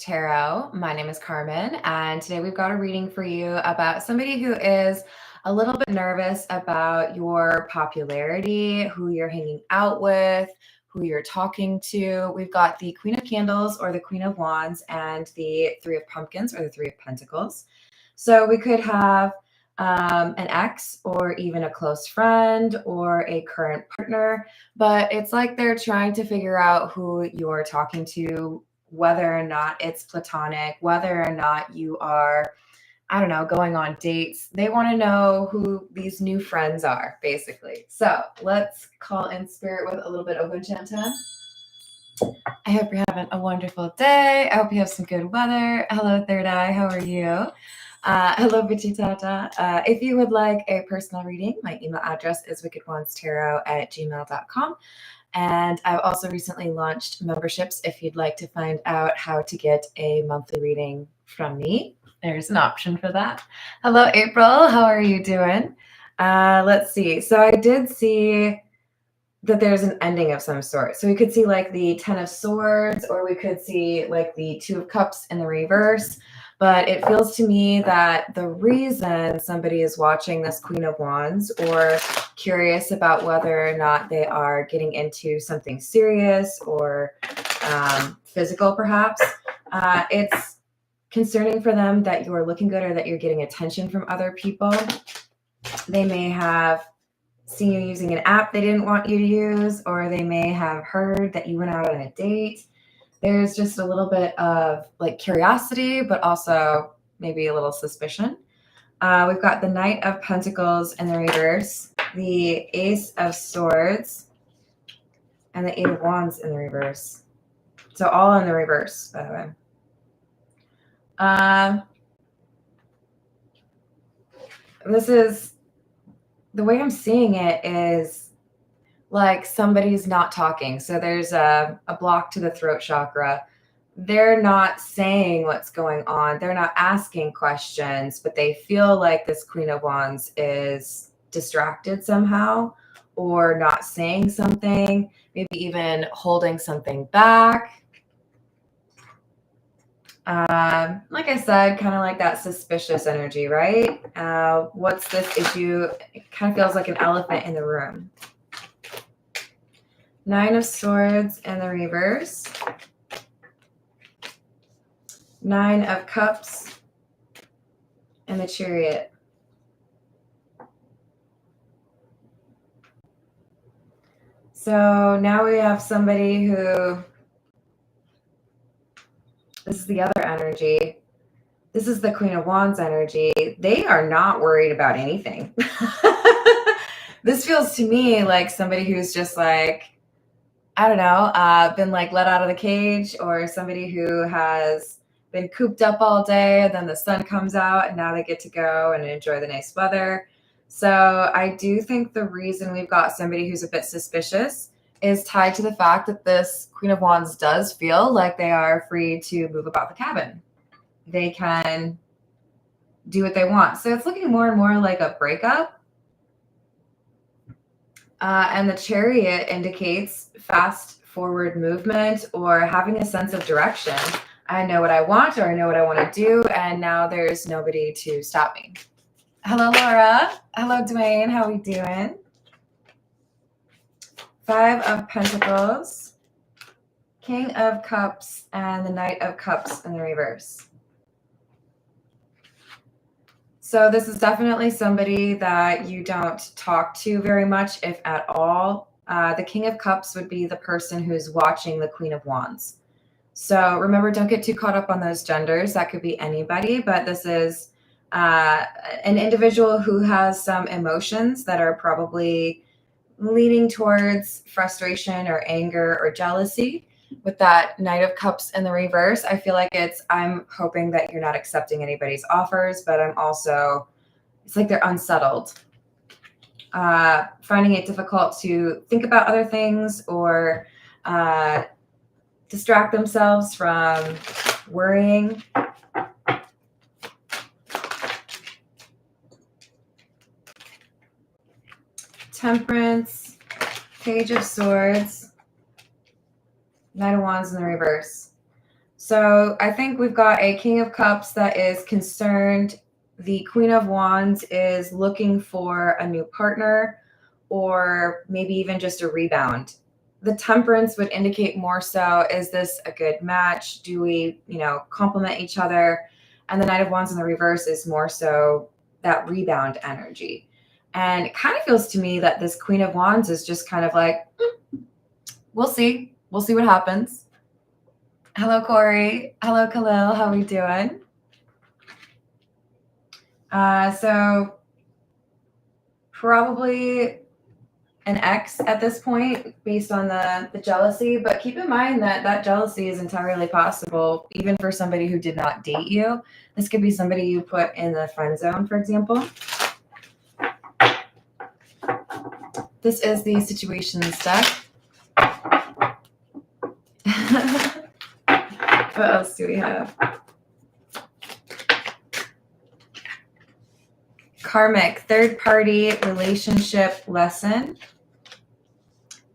Tarot. My name is Carmen, and today we've got a reading for you about somebody who is a little bit nervous about your popularity, who you're hanging out with, who you're talking to. We've got the Queen of Candles or the Queen of Wands and the Three of Pumpkins or the Three of Pentacles. So we could have an ex or even a close friend or a current partner, but it's like they're trying to figure out who you're talking to, whether or not it's platonic, whether or not you are, I don't know, going on dates. They want to know who these new friends are, basically. So let's call in spirit with a little bit of Winchanta. I hope you're having a wonderful day. I hope you have some good weather. Hello, Third Eye. How are you? Hello, Vichitata. If you would like a personal reading, my email address is wickedwandstarot@gmail.com. And I've also recently launched memberships if you'd like to find out how to get a monthly reading from me. There's an option for that. Hello, April. How are you doing? Let's see. So I did see that there's an ending of some sort. So we could see like the Ten of Swords, or we could see like the Two of Cups in the reverse. But it feels to me that the reason somebody is watching this Queen of Wands or curious about whether or not they are getting into something serious or physical, perhaps, it's concerning for them that you're looking good or that you're getting attention from other people. They may have seen you using an app they didn't want you to use, or they may have heard that you went out on a date. There's just a little bit of like curiosity, but also maybe a little suspicion. We've got the Knight of Pentacles in the reverse, the Ace of Swords, and the Eight of Wands in the reverse. So all in the reverse, by the way. This is, the way I'm seeing it is like somebody's not talking. So there's a block to the throat chakra. They're not saying what's going on. They're not asking questions, but they feel like this Queen of Wands is distracted somehow or not saying something, maybe even holding something back. Like I said, kind of like that suspicious energy, right? What's this issue? It kind of feels like an elephant in the room. Nine of Swords in the reverse. Nine of Cups and the Chariot. So now we have somebody who, this is the other energy. This is the Queen of Wands energy. They are not worried about anything. This feels to me like somebody who's just like, I don't know, been like let out of the cage, or somebody who has been cooped up all day, and then the sun comes out and now they get to go and enjoy the nice weather. So I do think the reason we've got somebody who's a bit suspicious is tied to the fact that this Queen of Wands does feel like they are free to move about the cabin. They can do what they want. So it's looking more and more like a breakup. And the Chariot indicates fast forward movement or having a sense of direction. I know what I want, or I know what I want to do, and now there's nobody to stop me. Hello, Laura. Hello, Dwayne. How are we doing? Five of Pentacles, King of Cups, and the Knight of Cups in the reverse. So this is definitely somebody that you don't talk to very much, if at all. The King of Cups would be the person who's watching the Queen of Wands. So remember, don't get too caught up on those genders. That could be anybody, but this is an individual who has some emotions that are probably leaning towards frustration or anger or jealousy. With that Knight of Cups in the reverse, I feel like I'm hoping that you're not accepting anybody's offers, but I'm also, it's like they're unsettled. Finding it difficult to think about other things or distract themselves from worrying. Temperance, Page of Swords, Knight of Wands in the reverse. So I think we've got a King of Cups that is concerned. The Queen of Wands is looking for a new partner or maybe even just a rebound. The Temperance would indicate more so, is this a good match? Do we, complement each other? And the Knight of Wands in the reverse is more so that rebound energy. And it kind of feels to me that this Queen of Wands is just kind of like, we'll see. We'll see what happens. Hello, Corey. Hello, Khalil. How are we doing? So probably an ex at this point based on the jealousy, but keep in mind that that jealousy is entirely possible even for somebody who did not date you. This could be somebody you put in the friend zone, for example. This is the situations deck. What else do we have? Karmic, third party relationship lesson.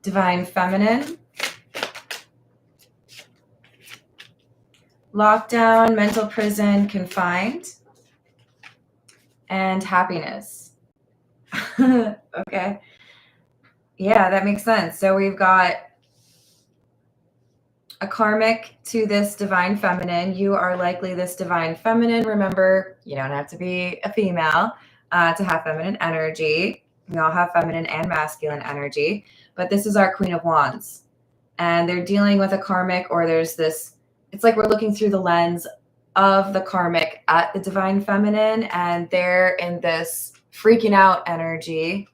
Divine feminine. Lockdown, mental prison, confined. And happiness. Okay. Yeah, that makes sense. So we've got a karmic to this divine feminine. You are likely this divine feminine. Remember, you don't have to be a female to have feminine energy. We all have feminine and masculine energy, but this is our Queen of Wands. And they're dealing with a karmic, or there's this, it's like we're looking through the lens of the karmic at the divine feminine, and they're in this freaking out energy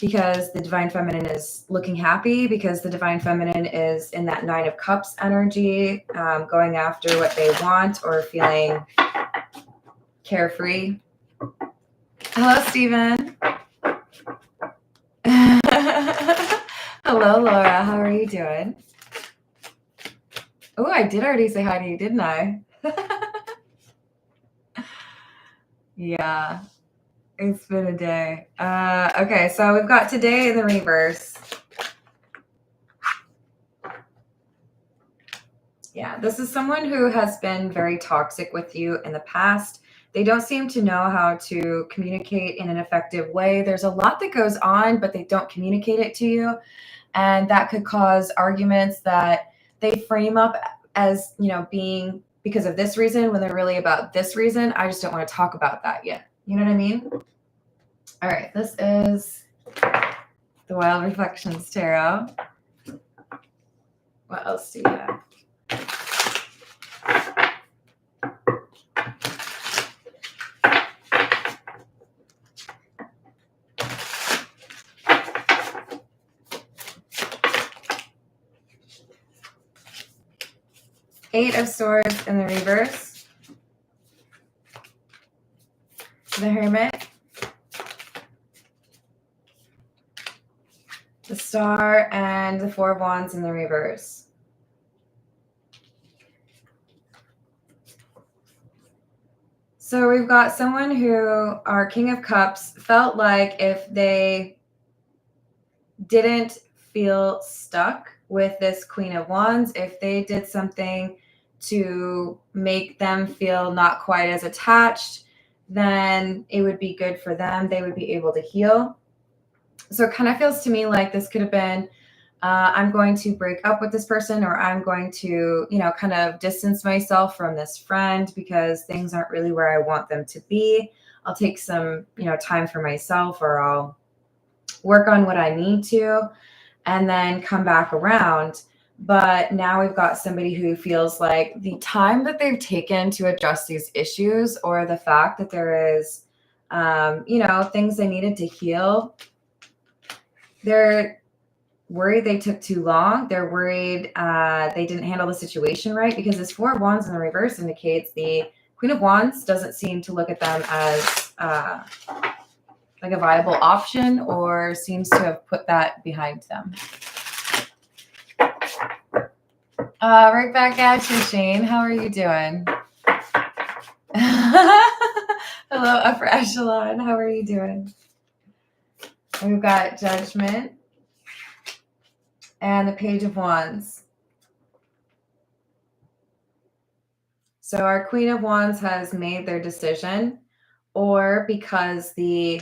because the divine feminine is looking happy, because the divine feminine is in that Nine of Cups energy, going after what they want or feeling carefree. Hello, Stephen. Hello, Laura. How are you doing? Oh, I did already say hi to you, didn't I? Yeah. It's been a day. Okay, so we've got today in the reverse. Yeah, this is someone who has been very toxic with you in the past. They don't seem to know how to communicate in an effective way. There's a lot that goes on, but they don't communicate it to you. And that could cause arguments that they frame up as, being because of this reason when they're really about this reason. I just don't want to talk about that yet. You know what I mean? All right, this is the Wild Reflections Tarot. What else do we have? Eight of Swords in the reverse. The Hermit. The Star and the Four of Wands in the reverse. So we've got someone who, our King of Cups, felt like if they didn't feel stuck with this Queen of Wands, if they did something to make them feel not quite as attached, then it would be good for them. They would be able to heal. So it kind of feels to me like this could have been, I'm going to break up with this person, or I'm going to, kind of distance myself from this friend because things aren't really where I want them to be. I'll take some, time for myself, or I'll work on what I need to and then come back around. But now we've got somebody who feels like the time that they've taken to address these issues, or the fact that there is, things they needed to heal, they're worried they took too long. They're worried they didn't handle the situation right, because this Four of Wands in the reverse indicates the Queen of Wands doesn't seem to look at them as like a viable option, or seems to have put that behind them. Right back at you, Shane. How are you doing? Hello, Upper Echelon. How are you doing? We've got Judgment and the Page of Wands. So our Queen of Wands has made their decision, or because the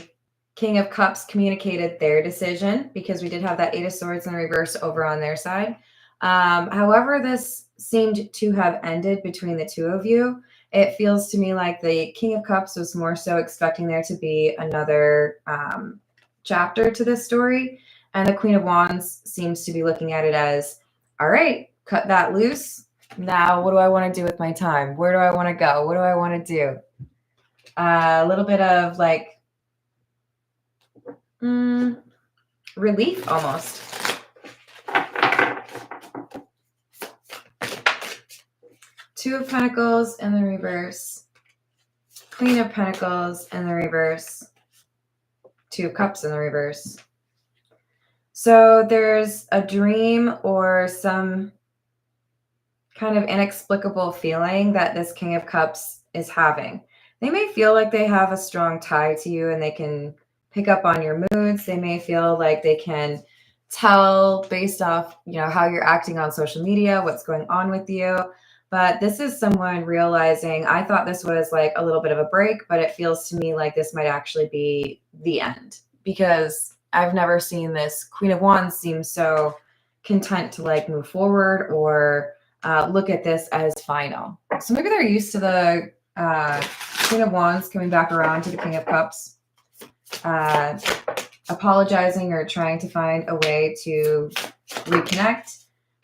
King of Cups communicated their decision, because we did have that Eight of Swords in reverse over on their side. However, this seemed to have ended between the two of you. It feels to me like the King of Cups was more so expecting there to be another chapter to this story. And the Queen of Wands seems to be looking at it as, all right, cut that loose. Now, what do I want to do with my time? Where do I want to go? What do I want to do? A little bit of like relief almost. Two of Pentacles in the reverse. Queen of Pentacles in the reverse. Two of Cups in the reverse. So there's a dream or some kind of inexplicable feeling that this King of Cups is having. They may feel like they have a strong tie to you and they can pick up on your moods. They may feel like they can tell based off, how you're acting on social media, what's going on with you. But this is someone realizing, I thought this was like a little bit of a break, but it feels to me like this might actually be the end, because I've never seen this Queen of Wands seem so content to like move forward or look at this as final. So maybe they're used to the Queen of Wands coming back around to the King of Cups, apologizing or trying to find a way to reconnect.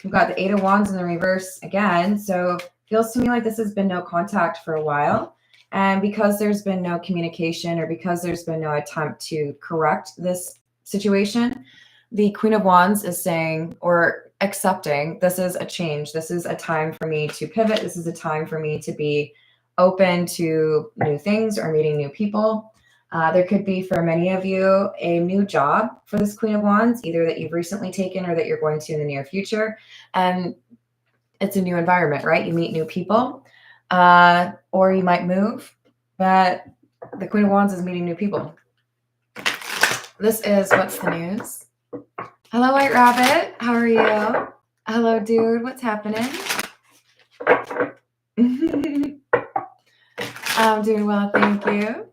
We've got the Eight of Wands in the reverse again. So it feels to me like this has been no contact for a while. And because there's been no communication, or because there's been no attempt to correct this situation, the Queen of Wands is saying, or accepting, this is a change. This is a time for me to pivot. This is a time for me to be open to new things or meeting new people. There could be, for many of you, a new job for this Queen of Wands, either that you've recently taken or that you're going to in the near future. And it's a new environment, right? You meet new people, or you might move, but the Queen of Wands is meeting new people. This is What's the News. Hello, White Rabbit. How are you? Hello, dude. What's happening? I'm doing well, thank you.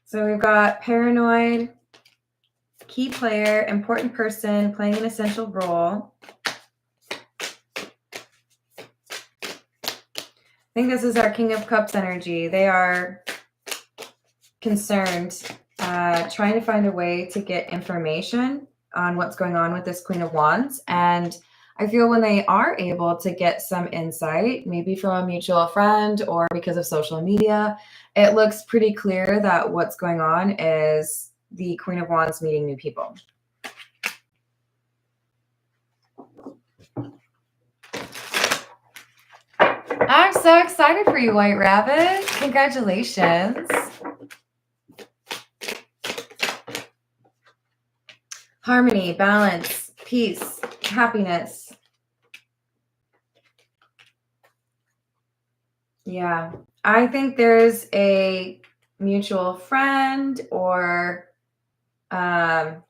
So we've got paranoid, key player, important person, playing an essential role. I think this is our King of Cups energy. They are concerned, trying to find a way to get information on what's going on with this Queen of Wands. And I feel when they are able to get some insight, maybe from a mutual friend or because of social media, it looks pretty clear that what's going on is the Queen of Wands meeting new people. I'm so excited for you, White Rabbit. Congratulations. Harmony, balance, peace, happiness. Yeah, I think there's a mutual friend or a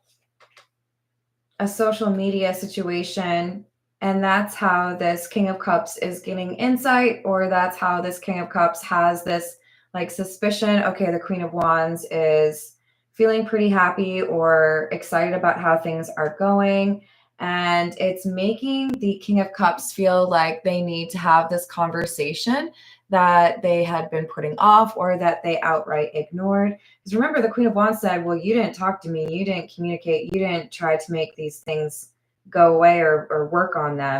social media situation, and that's how this King of Cups is getting insight, or that's how this King of Cups has this like suspicion. Okay, the Queen of Wands is feeling pretty happy or excited about how things are going. And it's making the King of Cups feel like they need to have this conversation that they had been putting off or that they outright ignored. Because remember, the Queen of Wands said, well, you didn't talk to me. You didn't communicate. You didn't try to make these things go away or work on them.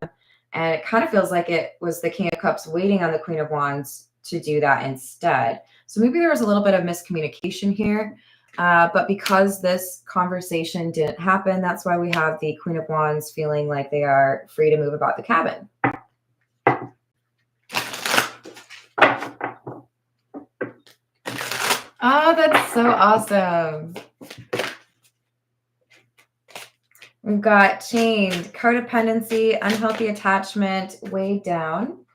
And it kind of feels like it was the King of Cups waiting on the Queen of Wands to do that instead. So maybe there was a little bit of miscommunication here. But because this conversation didn't happen, that's why we have the Queen of Wands feeling like they are free to move about the cabin. Oh, that's so awesome. We've got chained, codependency, unhealthy attachment, weighed down,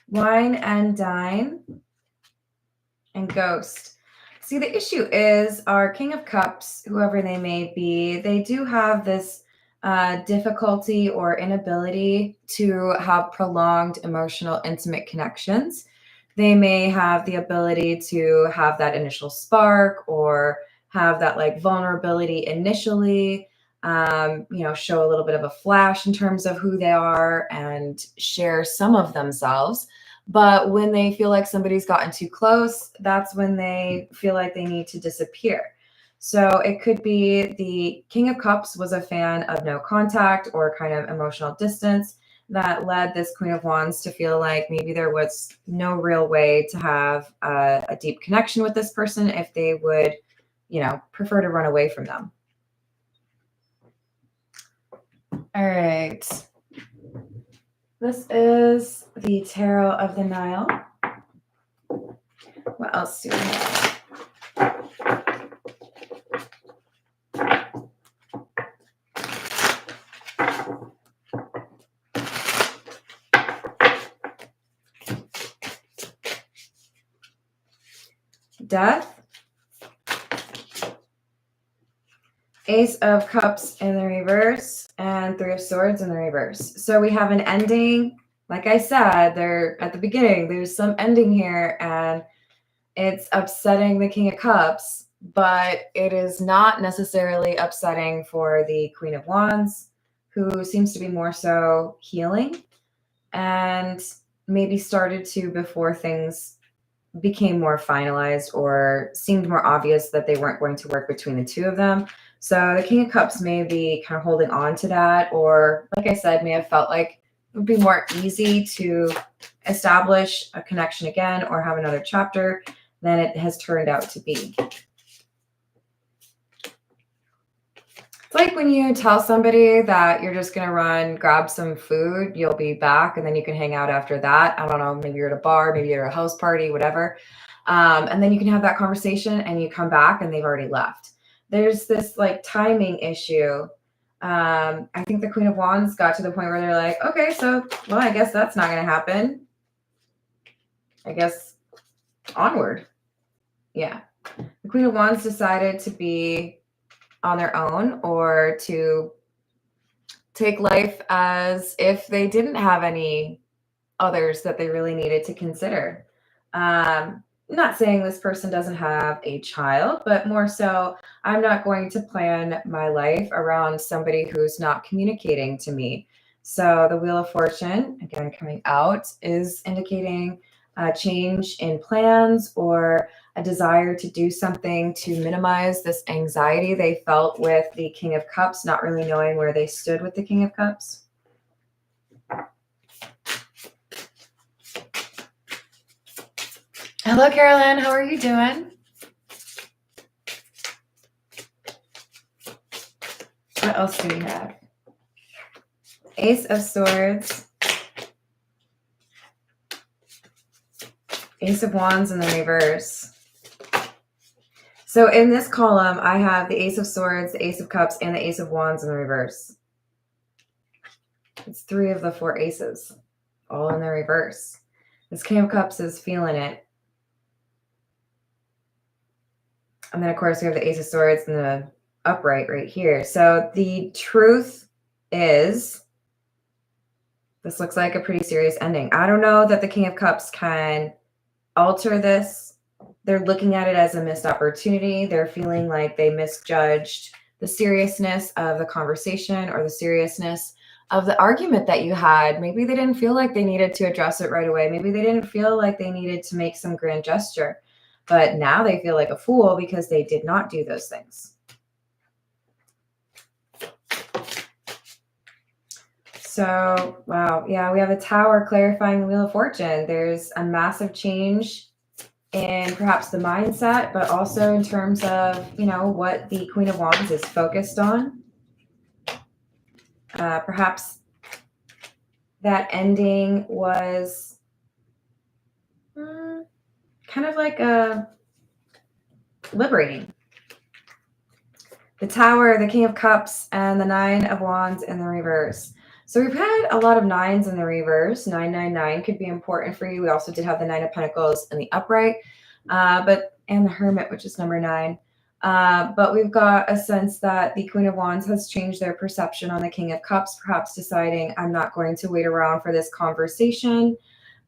wine and dine, and ghost. See, the issue is our King of Cups, whoever they may be, they do have this difficulty or inability to have prolonged emotional, intimate connections. They may have the ability to have that initial spark or have that like vulnerability initially, show a little bit of a flash in terms of who they are and share some of themselves. But when they feel like somebody's gotten too close, that's when they feel like they need to disappear. So it could be the King of Cups was a fan of no contact or kind of emotional distance that led this Queen of Wands to feel like maybe there was no real way to have a deep connection with this person if they would, prefer to run away from them. All right. This is the Tarot of the Nile. What else do we have? Death, Ace of Cups in the reverse, and Three of Swords in the reverse. So we have an ending. Like I said, there at the beginning, there's some ending here, and it's upsetting the King of Cups, but it is not necessarily upsetting for the Queen of Wands, who seems to be more so healing and maybe started to before things became more finalized or seemed more obvious that they weren't going to work between the two of them. So the King of Cups may be kind of holding on to that, or like I said, may have felt like it would be more easy to establish a connection again or have another chapter than it has turned out to be. It's like when you tell somebody that you're just going to run, grab some food, you'll be back, and then you can hang out after that. I don't know, maybe you're at a bar, maybe you're at a house party, whatever. And then you can have that conversation and you come back and they've already left. There's this like timing issue. I think the Queen of Wands got to the point where they're like, okay, so, well, I guess that's not going to happen. I guess onward. Yeah. The Queen of Wands decided to be on their own or to take life as if they didn't have any others that they really needed to consider. Not saying this person doesn't have a child, but more so, I'm not going to plan my life around somebody who's not communicating to me. So the Wheel of Fortune, again, coming out, is indicating a change in plans or a desire to do something to minimize this anxiety they felt with the King of Cups, not really knowing where they stood with the King of Cups. Hello, Carolyn. How are you doing? What else do we have? Ace of Swords. Ace of Wands in the reverse. So in this column, I have the Ace of Swords, the Ace of Cups, and the Ace of Wands in the reverse. It's 3 of the 4 aces, all in the reverse. This King of Cups is feeling it. And then, of course, we have the Ace of Swords and the upright right here. So the truth is, this looks like a pretty serious ending. I don't know that the King of Cups can alter this. They're looking at it as a missed opportunity. They're feeling like they misjudged the seriousness of the conversation or the seriousness of the argument that you had. Maybe they didn't feel like they needed to address it right away. Maybe they didn't feel like they needed to make some grand gesture. But now they feel like a fool because they did not do those things. So, wow. Yeah, we have a Tower clarifying the Wheel of Fortune. There's a massive change in perhaps the mindset, but also in terms of, what the Queen of Wands is focused on. Perhaps that ending was kind of like a liberating. The Tower, the King of Cups, and the 9 of Wands in the reverse. So we've had a lot of 9s in the reverse. 999 could be important for you. We also did have the 9 of Pentacles in the upright, and the Hermit, which is number 9. But we've got a sense that the Queen of Wands has changed their perception on the King of Cups, perhaps deciding I'm not going to wait around for this conversation.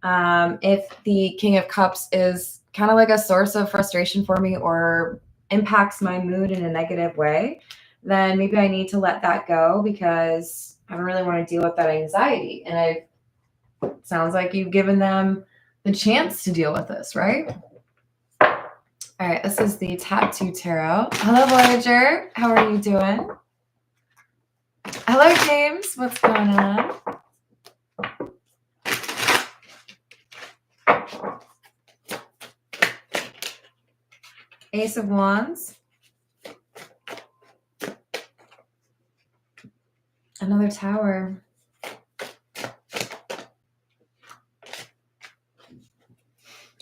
If the King of Cups is kind of like a source of frustration for me or impacts my mood in a negative way, then maybe I need to let that go because I don't really want to deal with that anxiety. And it sounds like you've given them the chance to deal with this, right? All right, this is the Tattoo Tarot. Hello, Voyager. How are you doing? Hello, James. What's going on? Ace of Wands. Another Tower.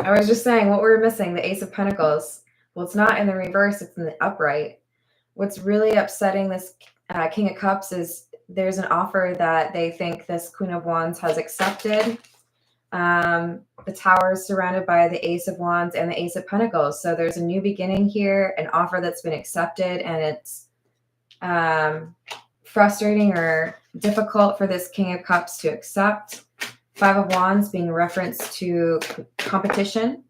I was just saying what we were missing, the Ace of Pentacles. Well, it's not in the reverse, it's in the upright. What's really upsetting this King of Cups is there's an offer that they think this Queen of Wands has accepted. The Tower is surrounded by the Ace of Wands and the Ace of Pentacles. So there's a new beginning here, an offer that's been accepted, and it's frustrating or difficult for this King of Cups to accept. Five of Wands being a reference to competition,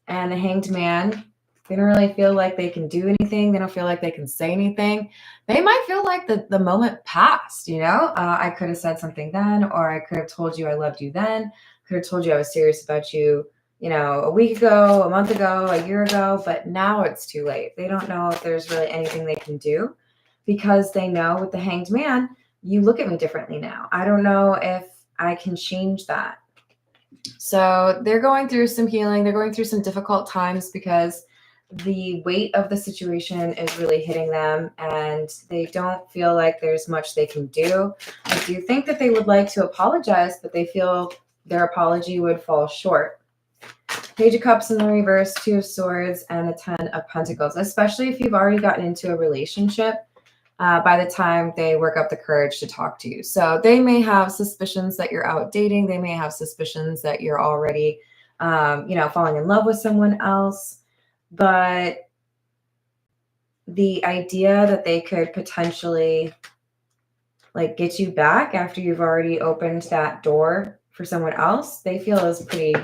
and the Hanged Man. They don't really feel like they can do anything. They don't feel like they can say anything. They might feel like the moment passed, you know? I could have said something then, or I could have told you I loved you then. Could have told you I was serious about you, you know, a week ago, a month ago, a year ago, but now it's too late. They don't know if there's really anything they can do because they know with the Hanged Man, you look at me differently now. I don't know if I can change that. So they're going through some healing. They're going through some difficult times because the weight of the situation is really hitting them and they don't feel like there's much they can do. I do think that they would like to apologize, but they feel their apology would fall short. Page of Cups in the reverse, Two of Swords, and the Ten of Pentacles, especially if you've already gotten into a relationship. By the time they work up the courage to talk to you. So they may have suspicions that you're out dating. They may have suspicions that you're already, falling in love with someone else. But the idea that they could potentially like get you back after you've already opened that door for someone else, they feel is pretty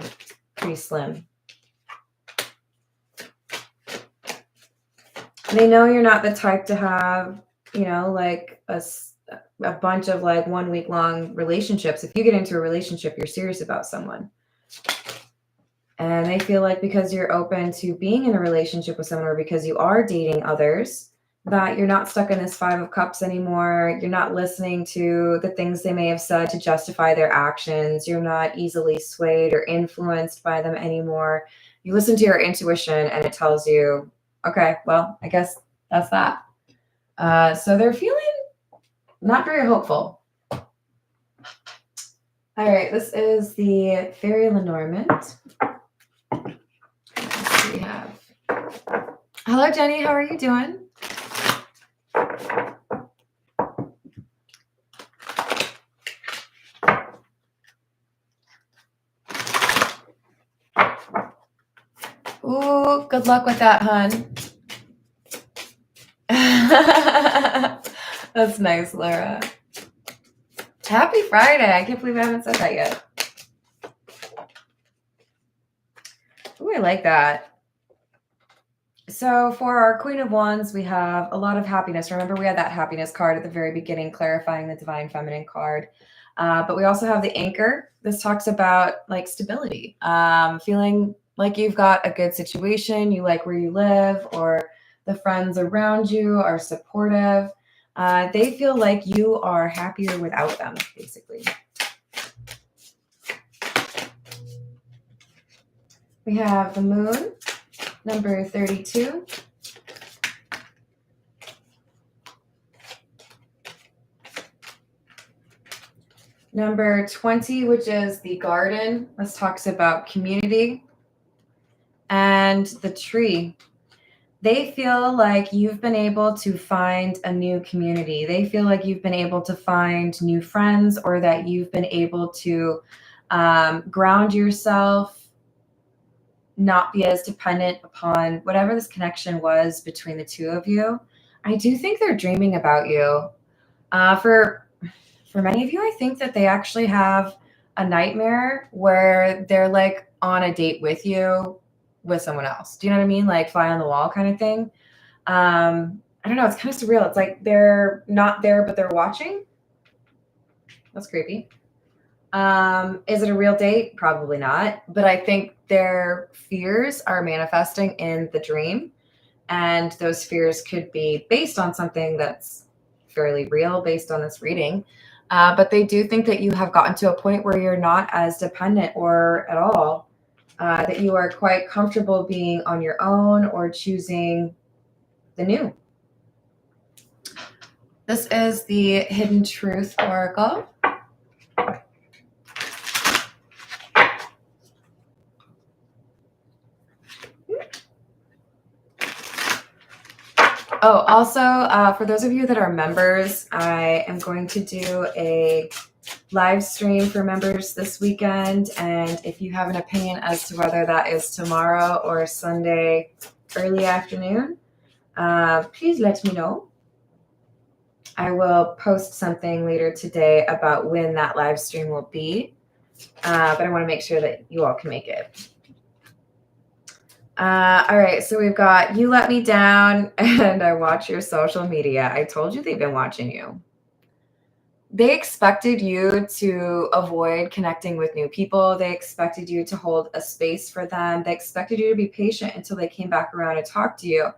slim. They know you're not the type to have, like a bunch of like 1 week long relationships. If you get into a relationship, you're serious about someone. And they feel like because you're open to being in a relationship with someone or because you are dating others, that you're not stuck in this Five of Cups anymore. You're not listening to the things they may have said to justify their actions. You're not easily swayed or influenced by them anymore. You listen to your intuition and it tells you, okay, well, I guess that's that. So they're feeling not very hopeful. All right, this is the Fairy Lenormand. Let's see we have. Hello, Jenny. How are you doing? Ooh, good luck with that, hun. That's nice, Laura. Happy Friday. I can't believe I haven't said that yet. Ooh, I like that. So for our Queen of Wands, we have a lot of happiness. Remember, we had that happiness card at the very beginning, clarifying the Divine Feminine card. But we also have the Anchor. This talks about like stability, feeling like you've got a good situation, you like where you live, or the friends around you are supportive. They feel like you are happier without them, basically. We have the Moon, number 32. Number 20, which is the Garden. This talks about community. And the Tree. They feel like you've been able to find a new community. They feel like you've been able to find new friends, or that you've been able to ground yourself not be as dependent upon whatever this connection was between the two of you. I do think they're dreaming about you. For many of you, I think that they actually have a nightmare where they're like on a date with you with someone else. Do you know what I mean? Like fly on the wall kind of thing. I don't know. It's kind of surreal. It's like they're not there, but they're watching. That's creepy. Is it a real date? Probably not. But I think their fears are manifesting in the dream. And those fears could be based on something that's fairly real based on this reading. But they do think that you have gotten to a point where you're not as dependent or at all, that you are quite comfortable being on your own or choosing the new. This is the Hidden Truth Oracle. Oh, also, for those of you that are members, I am going to do a live stream for members this weekend. And if you have an opinion as to whether that is tomorrow or Sunday early afternoon, please let me know. I will post something later today about when that live stream will be. But I want to make sure that you all can make it. All right, so we've got you let me down and I watch your social media. I told you they've been watching you. They expected you to avoid connecting with new people. They expected you to hold a space for them. They expected you to be patient until they came back around and talked to you.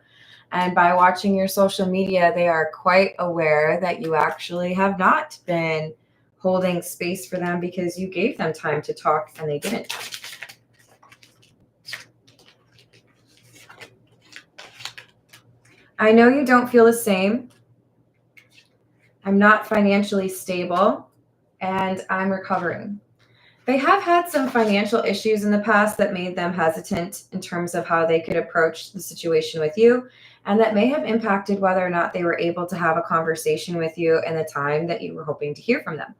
And by watching your social media, they are quite aware that you actually have not been holding space for them because you gave them time to talk and they didn't. I know you don't feel the same. I'm not financially stable and I'm recovering. They have had some financial issues in the past that made them hesitant in terms of how they could approach the situation with you. And that may have impacted whether or not they were able to have a conversation with you in the time that you were hoping to hear from them.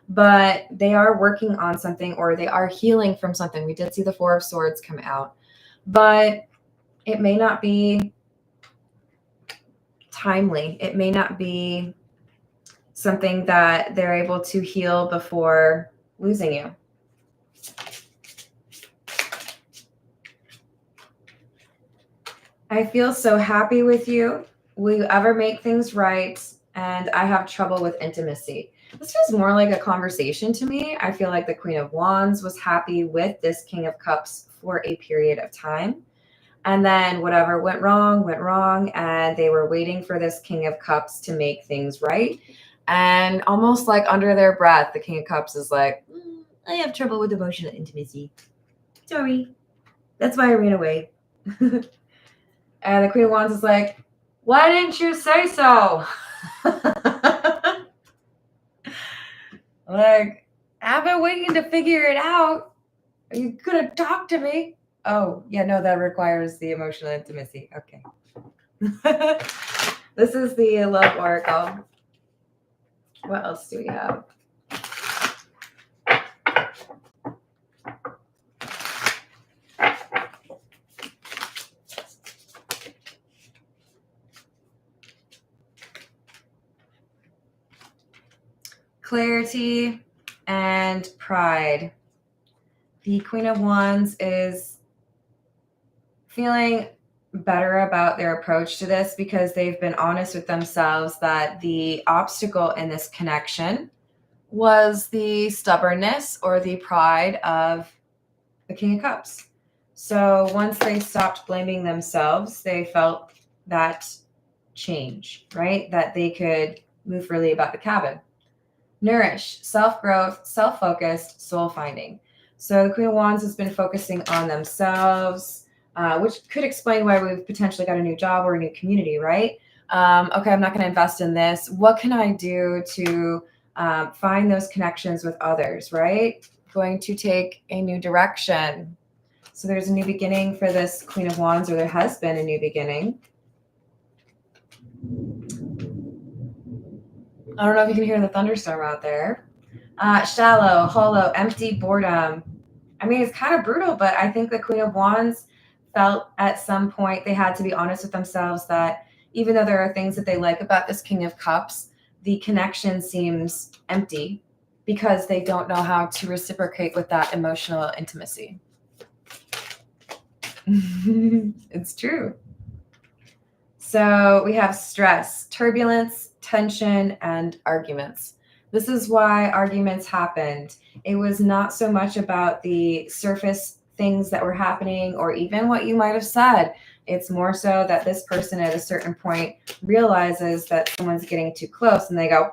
But they are working on something or they are healing from something. We did see the Four of Swords come out, but it may not be timely. It may not be something that they're able to heal before losing you. I feel so happy with you. Will you ever make things right? And I have trouble with intimacy. This feels more like a conversation to me. I feel like the Queen of Wands was happy with this King of Cups for a period of time. And then whatever went wrong, and they were waiting for this King of Cups to make things right. And almost like under their breath, the King of Cups is like, I have trouble with emotional intimacy. Sorry. That's why I ran away. And the Queen of Wands is like, why didn't you say so? Like, I've been waiting to figure it out. Are you going to talk to me? Oh, yeah, no, that requires the emotional intimacy. Okay. This is the Love Oracle. What else do we have? Clarity and pride. The Queen of Wands is feeling better about their approach to this because they've been honest with themselves that the obstacle in this connection was the stubbornness or the pride of the King of Cups. So once they stopped blaming themselves, they felt that change, right? That they could move freely about the cabin. Nourish, self-growth, self-focused, soul-finding. So the Queen of Wands has been focusing on themselves, which could explain why we've potentially got a new job or a new community, right? Okay, I'm not going to invest in this. What can I do to find those connections with others, right? Going to take a new direction. So there's a new beginning for this Queen of Wands, or there has been a new beginning. I don't know if you can hear the thunderstorm out there. Shallow, hollow, empty, boredom. I mean, it's kind of brutal, but I think the Queen of Wands felt at some point they had to be honest with themselves that even though there are things that they like about this King of Cups, the connection seems empty because they don't know how to reciprocate with that emotional intimacy. It's true. So we have stress, turbulence, tension, and arguments. This is why arguments happened. It was not so much about the surface things that were happening or even what you might have said. It's more so that this person at a certain point realizes that someone's getting too close and they go.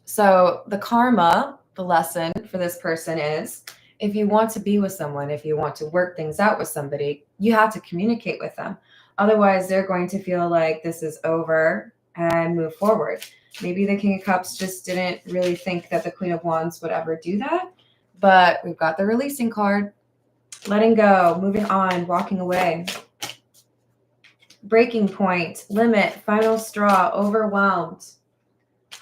So the karma, the lesson for this person is, if you want to be with someone, if you want to work things out with somebody, you have to communicate with them. Otherwise, they're going to feel like this is over and move forward. Maybe the King of Cups just didn't really think that the Queen of Wands would ever do that. But we've got the releasing card. Letting go, moving on, walking away. Breaking point, limit, final straw, overwhelmed,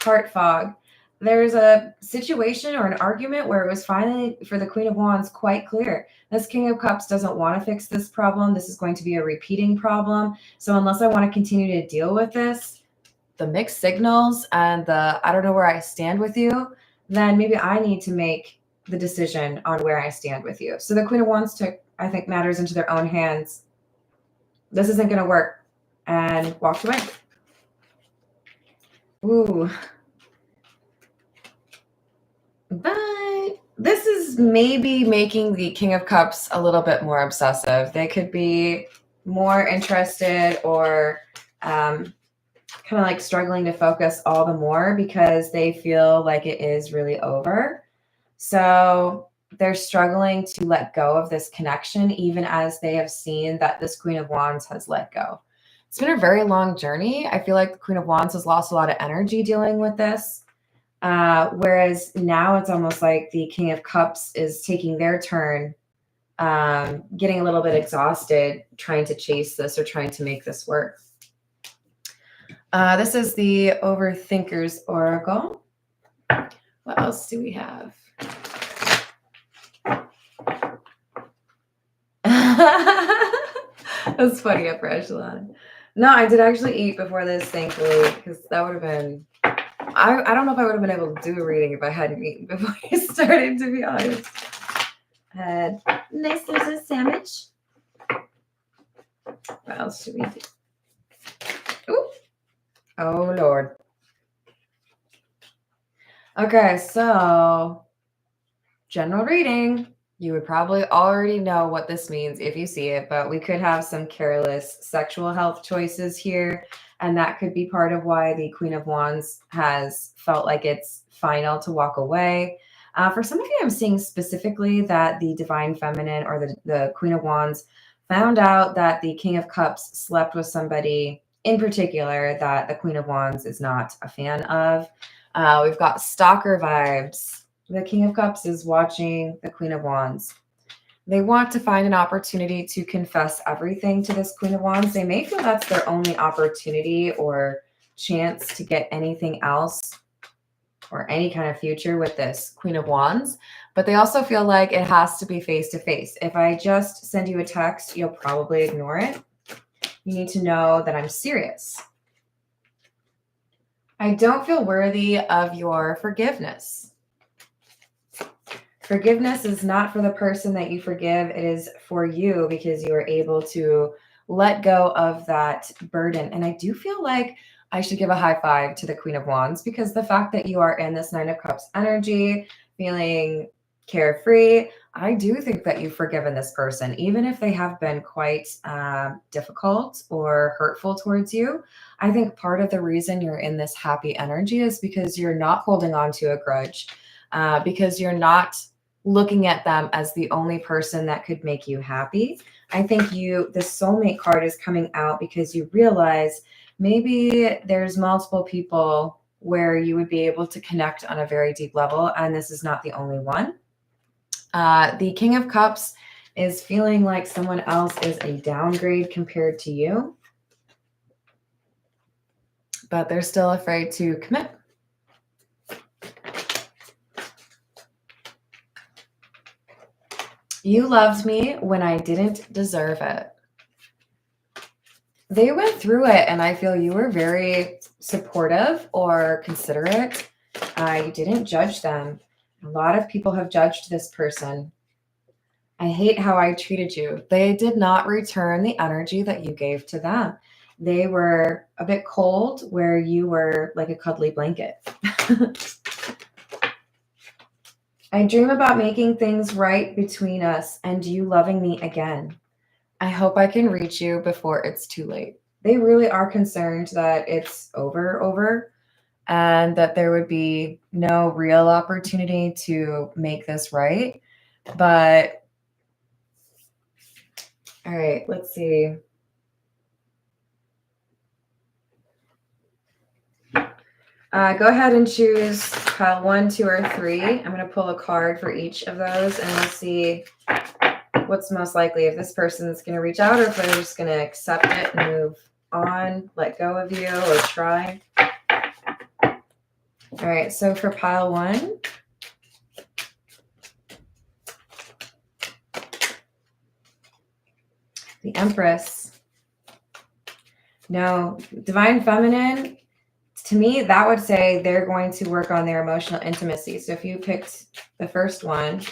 heart fog. There's a situation or an argument where it was finally, for the Queen of Wands, quite clear. This King of Cups doesn't want to fix this problem. This is going to be a repeating problem. So unless I want to continue to deal with this, the mixed signals and the I don't know where I stand with you, then maybe I need to make the decision on where I stand with you. So the Queen of Wands took, I think, matters into their own hands. This isn't going to work, and walked away. Ooh. But this is maybe making the King of Cups a little bit more obsessive. They could be more interested or kind of like struggling to focus all the more because they feel like it is really over. So they're struggling to let go of this connection, even as they have seen that this Queen of Wands has let go. It's been a very long journey. I feel like the Queen of Wands has lost a lot of energy dealing with this. Whereas now it's almost like the King of Cups is taking their turn, getting a little bit exhausted, trying to chase this or trying to make this work. This is the Overthinker's Oracle. What else do we have? That's funny up for echelon. No, I did actually eat before this, thankfully, because that would have been... I don't know if I would have been able to do a reading if I hadn't eaten before I started, to be honest. I had a nice little sandwich. What else should we do? Ooh. Oh, Lord. Okay, so general reading. You would probably already know what this means if you see it, but we could have some careless sexual health choices here. And that could be part of why the Queen of Wands has felt like it's final to walk away. For some of you, I'm seeing specifically that the Divine Feminine or the Queen of Wands found out that the King of Cups slept with somebody in particular that the Queen of Wands is not a fan of. We've got stalker vibes. The King of Cups is watching the Queen of Wands. They want to find an opportunity to confess everything to this Queen of Wands. They may feel that's their only opportunity or chance to get anything else or any kind of future with this Queen of Wands. But they also feel like it has to be face-to-face. If I just send you a text, you'll probably ignore it. You need to know that I'm serious. I don't feel worthy of your forgiveness. Forgiveness is not for the person that you forgive. It is for you because you are able to let go of that burden. And I do feel like I should give a high five to the Queen of Wands because the fact that you are in this Nine of Cups energy, feeling carefree, I do think that you've forgiven this person, even if they have been quite difficult or hurtful towards you. I think part of the reason you're in this happy energy is because you're not holding on to a grudge, because you're not looking at them as the only person that could make you happy. I think the soulmate card is coming out because you realize maybe there's multiple people where you would be able to connect on a very deep level, and this is not the only one. The King of Cups is feeling like someone else is a downgrade compared to you, but they're still afraid to commit. You loved me when I didn't deserve it. They went through it, and I feel you were very supportive or considerate. You didn't judge them. A lot of people have judged this person. I hate how I treated you. They did not return the energy that you gave to them. They were a bit cold where you were like a cuddly blanket. I dream about making things right between us and you loving me again. I hope I can reach you before it's too late. They really are concerned that it's over, and that there would be no real opportunity to make this right. But, all right, let's see. Go ahead and choose pile 1, 2, or 3. I'm going to pull a card for each of those, and we'll see what's most likely, if this person's going to reach out or if they're just going to accept it and move on, let go of you, or try. All right, so for pile 1, the Empress. No, Divine Feminine, to me, that would say they're going to work on their emotional intimacy. So if you picked the first one,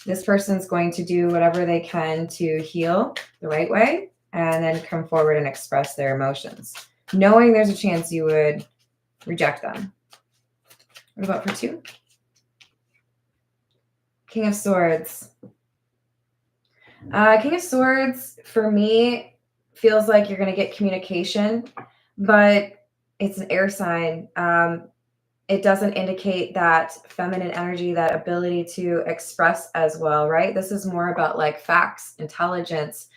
this person's going to do whatever they can to heal the right way and then come forward and express their emotions, knowing there's a chance you would reject them. What about for 2? King of Swords. King of Swords, for me, feels like you're going to get communication, but it's an air sign. It doesn't indicate that feminine energy, that ability to express as well, right? This is more about like facts, intelligence,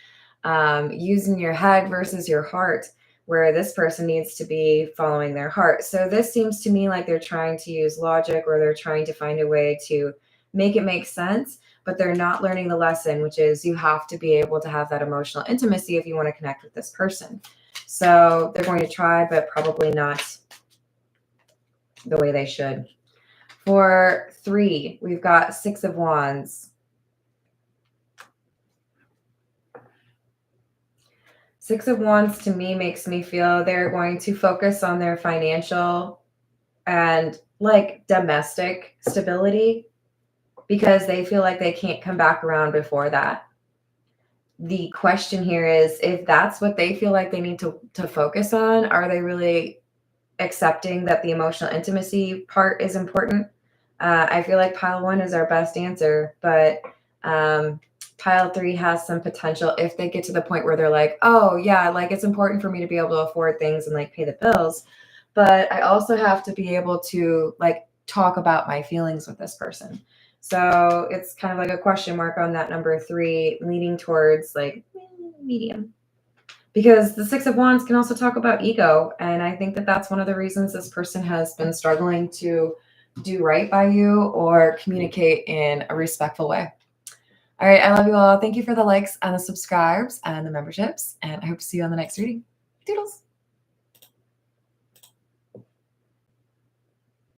using your head versus your heart, where this person needs to be following their heart. So this seems to me like they're trying to use logic, or they're trying to find a way to make it make sense, but they're not learning the lesson, which is you have to be able to have that emotional intimacy if you want to connect with this person. So they're going to try, but probably not the way they should. For 3, we've got 6 of Wands. 6 of Wands to me makes me feel they're going to focus on their financial and like domestic stability, because they feel like they can't come back around before that. The question here is, if that's what they feel like they need to focus on, are they really accepting that the emotional intimacy part is important? I feel like pile 1 is our best answer, but pile 3 has some potential if they get to the point where they're like, oh yeah, like it's important for me to be able to afford things and like pay the bills, but I also have to be able to like talk about my feelings with this person. So it's kind of like a question mark on that number 3, leaning towards like medium. Because the 6 of Wands can also talk about ego. And I think that that's one of the reasons this person has been struggling to do right by you or communicate in a respectful way. All right, I love you all. Thank you for the likes and the subscribes and the memberships. And I hope to see you on the next reading. Doodles.